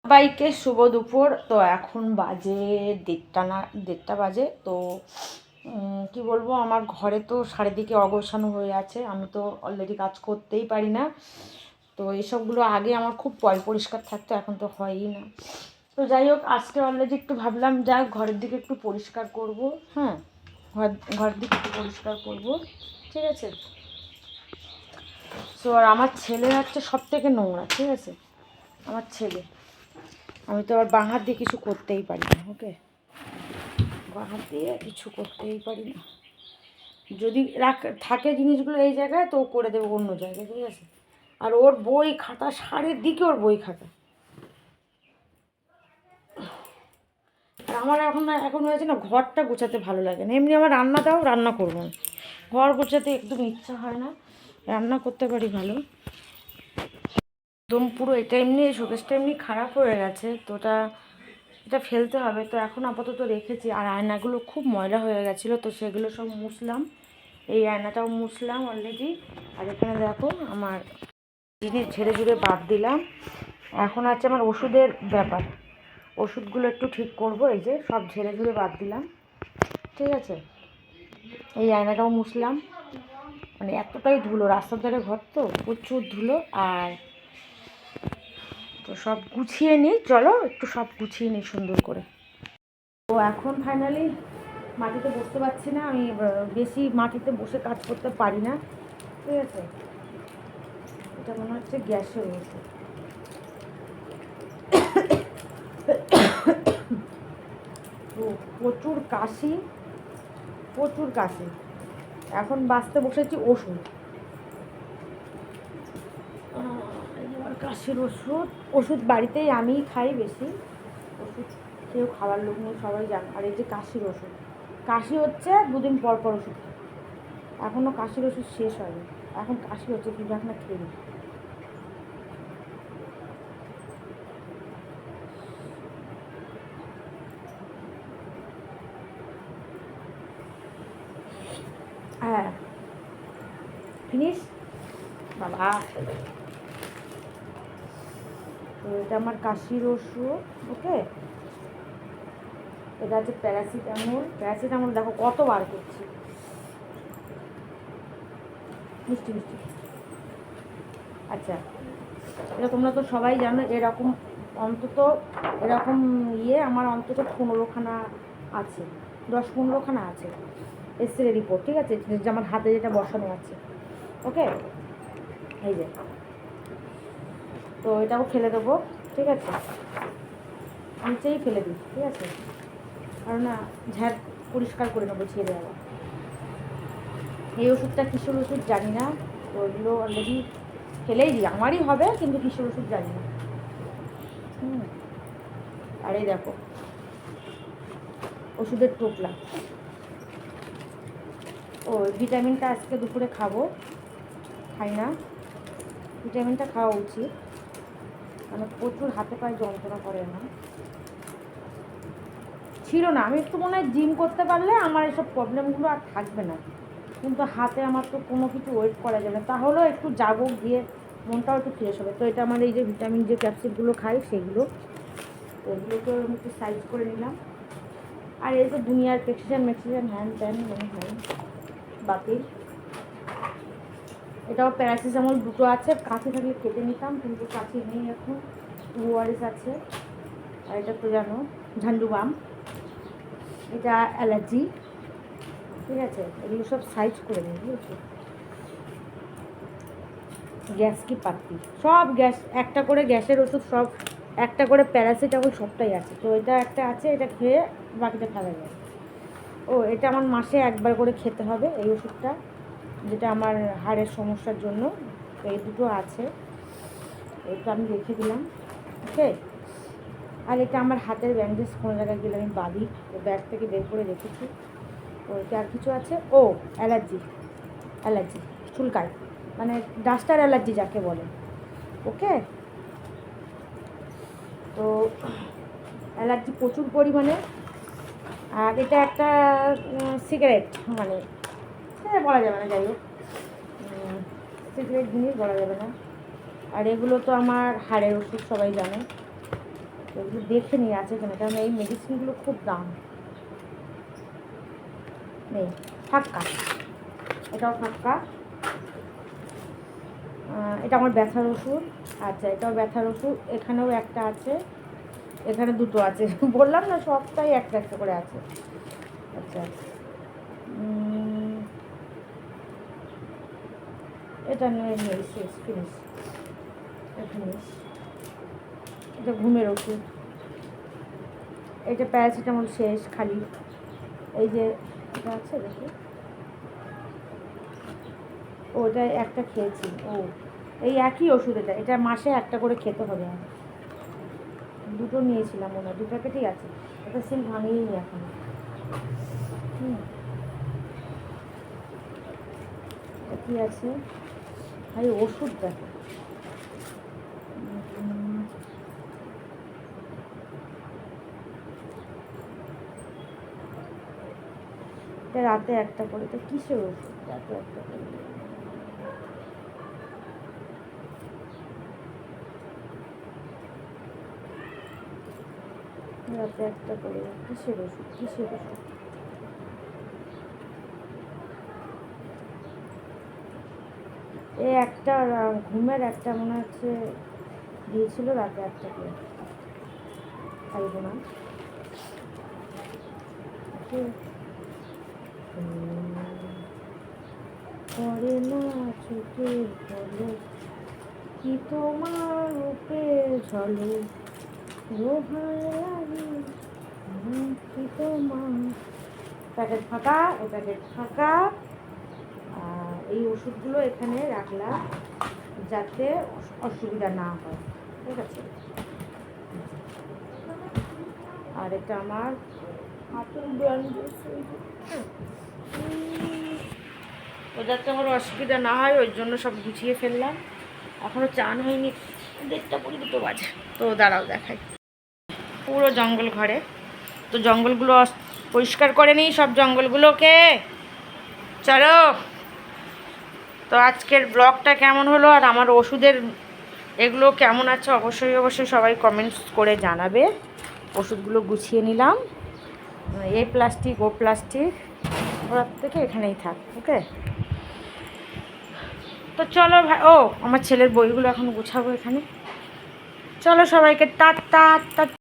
সবাইকে শুভ দুপুর। তো এখন বাজে 1:30 বাজে। তো কি বলবো, আমার ঘরে তো চারিদিকে অগোছানো হয়ে আছে। আমি তো অলরেডি কাজ করতেই পারি না। তো এসবগুলো আগে আমার খুব পরিষ্কার থাকতো, এখন তো হয়ই না। তো যাই হোক, আজকে অলরেডি একটু ভাবলাম যা ঘরের দিকে একটু পরিষ্কার করব। হ্যাঁ, ঘরের দিকে একটু পরিষ্কার করব, ঠিক আছে। তো আর আমার ছেলে হচ্ছে সব থেকে নোংরা, ঠিক আছে, আমার ছেলে। আমি তো আবার বাঁ হাত দিয়ে কিছু করতেই পারি না, ওকে, বাঁ হাত দিয়ে কিছু করতেই পারি না। যদি থাকে জিনিসগুলো এই জায়গায়, তো ও করে দেবে অন্য জায়গায়, ঠিক আছে। আর ওর বই খাতা সারের দিকে ওর বই খাতা। আমার এখন হয়েছে না, ঘরটা গোছাতে ভালো লাগে না। এমনি আমার রান্না করবো না, ঘর গোছাতে একদম ইচ্ছা হয় না। রান্না করতে পারি ভালো একদম পুরো। এটা এমনি শোকেসটা এমনি খারাপ হয়ে গেছে, তো এটা ফেলতে হবে। তো এখন আপাতত রেখেছি। আর আয়নাগুলো খুব ময়লা হয়ে গেছিলো, তো সেগুলো সব মুছলাম। এই আয়নাটাও মুছলাম অলরেডি। আর এখানে দেখো আমার জিনিস ঝেড়ে ঝুড়ে বাদ দিলাম। এখন আছে আমার ওষুধের ব্যাপার, ওষুধগুলো একটু ঠিক করব। এই যে সব ঝেড়ে ঝুড়ে বাদ দিলাম, ঠিক আছে। এই আয়নাটাও মুছলাম। মানে এতটাই ধুলো, রাস্তার ধারে ঘর তো প্রচুর ধুলো। আর তো সব গুছিয়ে নিই, চলো একটু সব গুছিয়ে নিই সুন্দর করে। তো এখন ফাইনালি মাটিতে বসতে পারছি না, আমি বেশি মাটিতে বসে কাজ করতে পারি না, ঠিক আছে। এটা মনে হচ্ছে গ্যাসে রয়েছে। তো প্রচুর কাশি, প্রচুর কাশি। এখন বাঁচতে বসেছি ওষুধ, কাশির ওষুধ বাড়িতেই আমিই খাই বেশি। ওষুধ কেউ খাবার লোক নেই, সবাই জানে। আর এই যে কাশির ওষুধ, কাশি হচ্ছে 2 দিন পর পর ওষুধ খাই। এখনও কাশির ওষুধ শেষ হয়নি, এখন কাশি হচ্ছে, কিন্তু এখন খেয়ে নিই। হ্যাঁ, ফিনিশ বাবা। তো এটা আমার কাশির ওষুধ, ওকে। এটা হচ্ছে প্যারাসিটামল দেখো কত বার করছি। মিষ্টি মিষ্টি। আচ্ছা, এটা তোমরা তো সবাই জানো। এরকম অন্তত এরকম আমার অন্তত 15খানা আছে, 10-15খানা আছে এক্সরে রিপোর্ট, ঠিক আছে, যে আমার হাতে যেটা বসানো আছে, ওকে। এই যে, তো এটাও ফেলে দেবো, ঠিক আছে, নিচেই ফেলে দিই, ঠিক আছে। কারণ না ঝ্যাট পরিষ্কার করে নেবো, ছেড়ে দেওয়া। এই ওষুধটা কিসের ওষুধ জানি না, তো ওইগুলো অলরেডি ফেলেই দিই, আমারই হবে, কিন্তু কিসের ওষুধ জানি না। আর এই দেখো ওষুধের টোপলা। ও ভিটামিনটা আজকে দুপুরে খাবো, খাই না। ভিটামিনটা খাওয়া উচিত, মানে প্রচুর হাতে পায়ে যন্ত্রণা করে না, ছিল না। আমি একটু মনে হয় জিম করতে পারলে আমার এসব প্রবলেমগুলো আর থাকবে না। কিন্তু হাতে আমার তো কোনো কিছু ওয়েট করা যাবে না, তাহলেও একটু যাবো, গিয়ে মনটাও একটু ফ্রেশ হবে। তো এটা আমার এই যে ভিটামিন যে ক্যাপসুলগুলো খাই সেগুলো, ওগুলোকে আমি একটু সাইজ করে নিলাম। আর এই তো দুনিয়ার প্রেসক্রিপশন হ্যান ত্যান বাতিল। এটাও প্যারাসিটামল 2টো আছে, কাছে থাকলে কেটে নিতাম, কিন্তু কাছে নেই এখন। ওআরএস আছে। আর এটা তো জানো ঝান্ডু বাম, এটা অ্যালার্জি, ঠিক আছে। এগুলো সব সাইজ করে নিই, বুঝেছি। গ্যাস কি পাত্তি, সব গ্যাস, একটা করে গ্যাসের ওষুধ, সব একটা করে প্যারাসিটামল, সবটাই আছে। তো এটা একটা আছে, এটা খেয়ে বাকিটা ফেলা যায়। ও এটা আমার মাসে একবার করে খেতে হবে এই ওষুধটা, যেটা আমার হাড়ের সমস্যার জন্য। তো এই দুটো আছে, এটা আমি রেখে দিলাম, ওকে। আর এটা আমার হাতের ব্যান্ডেজ, কোনো জায়গায় গেলে আমি বাঁধি, তো ব্যাগ থেকে বের করে রেখেছি। তো এটা আর কিছু আছে, ও অ্যালার্জি চুলকায়, মানে ডাস্টার অ্যালার্জি যাকে বলে, ওকে। তো অ্যালার্জি প্রচুর পরিমাণে। আর এটা একটা সিগারেট, মানে বলা যাবে না, যাই হোক, সিগারেট জিনিস বলা যাবে না। আর এগুলো তো আমার হাড়ের ওষুধ, সবাই জানে। এগুলো দেখে নিয়ে আছে কেন, কারণ এই মেডিসিনগুলো খুব দাম নেই। ফাক্কা, এটাও ফাক্কা। এটা আমার ব্যথার ওষুধ। আচ্ছা, এটাও ব্যথার ওষুধ। এখানেও একটা আছে, এখানে দুটো আছে। বললাম না সবটাই একটা একটা করে আছে। আচ্ছা, এটা নয়, নেই, শেষ, ফিনিশ। ফিনিশ। এটা ঘুমের ওষুধ। এটা প্যারাসিটামল শেষ, খালি। এই যে এটা আছে দেখি, ওটা একটা খেয়েছি। এই একই ওষুধ। এটা মাসে একটা করে খেতে হবে। আর দুটো নিয়েছিলাম মনে হয়, 2 প্যাকেটই আছে। এটা সিল ভাঙিনি এখন। কি আছে ভাই, ওষুধ দেখো। এটা রাতে একটা করে। এটা কিসের ওষুধ? রাতে একটা করে। রাতে একটা করে কিসের ওষুধ? কিসের ওষুধ? এই একটা ঘুমের একটা মনে হচ্ছে দিয়েছিল, রাতে একটা করে খাইব না। করে না চোখের পলক, কি তোমার রূপে ঝলক, রোহায় কি তোমার। প্যাকেট ফাঁকা, এই প্যাকেট ফাঁকা। এই ওষুধগুলো এখানে রাখলাম যাতে অসুবিধা না হয়, ঠিক আছে। আর এটা আমার হাতের ব্যান্ডেজ, ও যাতে আমার অসুবিধা না হয় ওই জন্য সব গুছিয়ে ফেললাম। এখনও চান হয়নি, 1:30-2 বাজে। তো দাঁড়াও দেখাই। পুরো জঙ্গল ঘরে, তো জঙ্গলগুলো পরিষ্কার করে নিই, সব জঙ্গলগুলোকে। চলো, তো আজকের ব্লগটা কেমন হলো আর আমার ওষুধের এগুলো কেমন আছে অবশ্যই সবাই কমেন্টস করে জানাবে। ওষুধগুলো গুছিয়ে নিলাম, এই প্লাস্টিক ও প্লাস্টিক, ওর থেকে এখানেই থাক, ওকে। তো চলো ভাই, আমার ছেলের বইগুলো এখন গুছাবো এখানে। চলো সবাইকে টাটা।